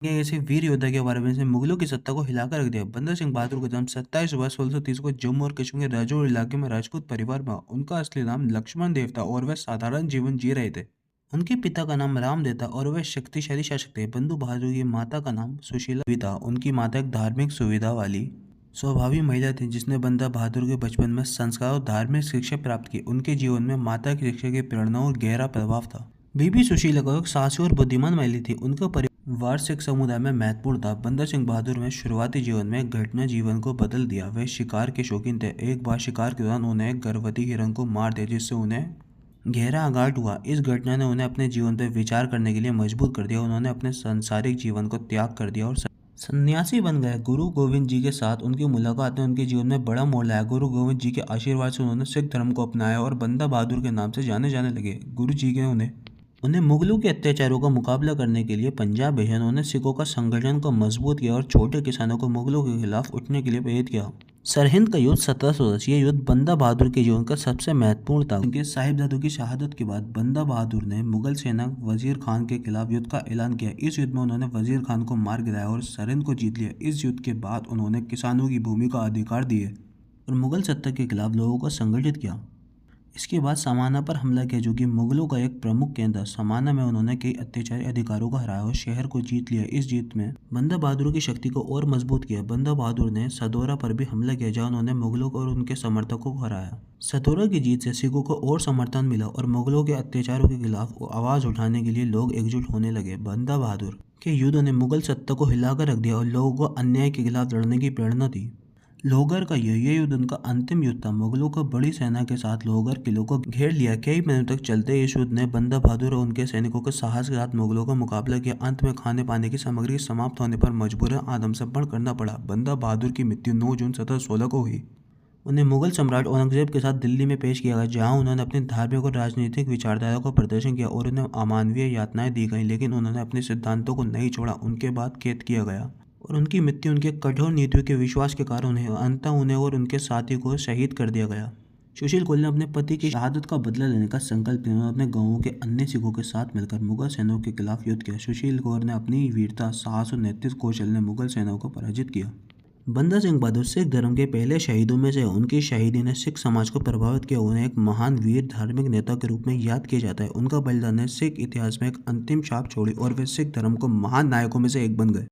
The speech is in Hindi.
ये ऐसे वीर योद्धा के बारे में जिसने मुगलों की सत्ता को हिलाकर रख दिया। बंदा सिंह बहादुर का जन्म 27 जुलाई 1630 को जम्मू और कश्मीर के राजौरी इलाके में राजपूत परिवार में हुआ। उनका असली नाम लक्ष्मण देव था और वह साधारण जीवन जी रहे थे। उनके पिता का नाम रामदेव था और वह शक्तिशाली शासक थे। बंधु बहादुर की माता का नाम सुशीला देवी था। उनकी माता एक धार्मिक सुविधा वाली स्वभावी महिला थी जिसने बंदा बहादुर के बचपन में संस्कार और धार्मिक शिक्षा प्राप्त की। उनके जीवन में माता की शिक्षा की प्रेरणा और गहरा प्रभाव था। बीबी सुशीला को एक साहसी और बुद्धिमान महिला थी। उनका परिवार सिख समुदाय में महत्वपूर्ण था। बंदा सिंह बहादुर में शुरुआती जीवन में एक घटना जीवन को बदल दिया। वे शिकार के शौकीन थे। एक बार शिकार के दौरान उन्हें एक गर्भवती हिरण को मार दिया जिससे उन्हें गहरा आघात हुआ। इस घटना ने उन्हें अपने जीवन पर विचार करने के लिए मजबूर कर दिया। उन्होंने अपने सांसारिक जीवन को त्याग कर दिया और सन्यासी बन गए। गुरु गोविंद जी के साथ उनकी मुलाकात ने उनके जीवन में बड़ा मोड़ लाया। गुरु गोविंद जी के आशीर्वाद से उन्होंने सिख धर्म को अपनाया और बंदा बहादुर के नाम से जाने जाने लगे। गुरु जी के उन्हें उन्हें मुगलों के अत्याचारों का मुकाबला करने के लिए पंजाब भेजा। उन्होंने सिखों का संगठन को मजबूत किया और छोटे किसानों को मुगलों के खिलाफ उठने के लिए प्रेरित किया। सरहिंद का युद्ध 1710। ये युद्ध बंदा बहादुर के जीवन का सबसे महत्वपूर्ण था। उनके साहिबजादों की शहादत के बाद बंदा बहादुर ने मुगल सेना वजीर खान के खिलाफ युद्ध का ऐलान किया। इस युद्ध में उन्होंने वजीर खान को मार गिराया और सरहिंद को जीत लिया। इस युद्ध के बाद उन्होंने किसानों की भूमि का अधिकार दिए और मुगल सत्ता के खिलाफ लोगों को संगठित किया। इसके बाद समाना पर हमला किया जो कि मुगलों का एक प्रमुख केंद्र था। समाना में उन्होंने कई अत्याचारी अधिकारों को हराया और शहर को जीत लिया। इस जीत में बंदा बहादुर की शक्ति को और मजबूत किया। बंदा बहादुर ने सदौरा पर भी हमला किया जहां उन्होंने मुगलों को और उनके समर्थकों को हराया। सदौरा की जीत से सिखों को और समर्थन मिला और मुगलों के अत्याचारों के खिलाफ आवाज उठाने के लिए लोग एकजुट होने लगे। बंदा बहादुर के युद्ध ने मुगल सत्ता को हिलाकर रख दिया और लोगों को अन्याय के खिलाफ लड़ने की प्रेरणा दी। लोहगढ़ का ये युद्ध उनका अंतिम युद्ध था। मुगलों को बड़ी सेना के साथ लोहगढ़ किले को घेर लिया। कई महीनों तक चलते इस युद्ध ने बंदा बहादुर और उनके सैनिकों के साहस के साथ मुगलों का मुकाबला किया। अंत में खाने पाने की सामग्री समाप्त होने पर मजबूरन आत्मसमर्पण करना पड़ा। बंदा बहादुर की मृत्यु 9 जून 1716 को हुई। उन्हें मुगल सम्राट औरंगजेब के साथ दिल्ली में पेश किया गया जहां उन्होंने अपनी धार्मिक और राजनीतिक विचारधारा को प्रदर्शन किया और उन्हें अमानवीय यातनाएं दी गईं, लेकिन उन्होंने अपने सिद्धांतों को नहीं छोड़ा। उनके बाद कैद किया गया और उनकी मृत्यु उनके कठोर नीतियों के विश्वास के कारण अंततः उन्हें और उनके साथी को शहीद कर दिया गया। सुशील कौल ने अपने पति की शहादत का बदला लेने का संकल्प लिया और अपने गांवों के अन्य सिखों के साथ मिलकर मुगल सेनाओं के खिलाफ युद्ध किया। सुशील कौर ने अपनी वीरता, साहस और नेतृत्व कौशल ने मुगल सेनाओं को पराजित किया। बंदा सिंह बहादुर सिख धर्म के पहले शहीदों में से उनकी शहीदी ने सिख समाज को प्रभावित किया। उन्हें एक महान वीर धार्मिक नेता के रूप में याद किया जाता है। उनका बलिदान ने सिख इतिहास में एक अंतिम छाप छोड़ी और वे सिख धर्म को महान नायकों में से एक बन गए।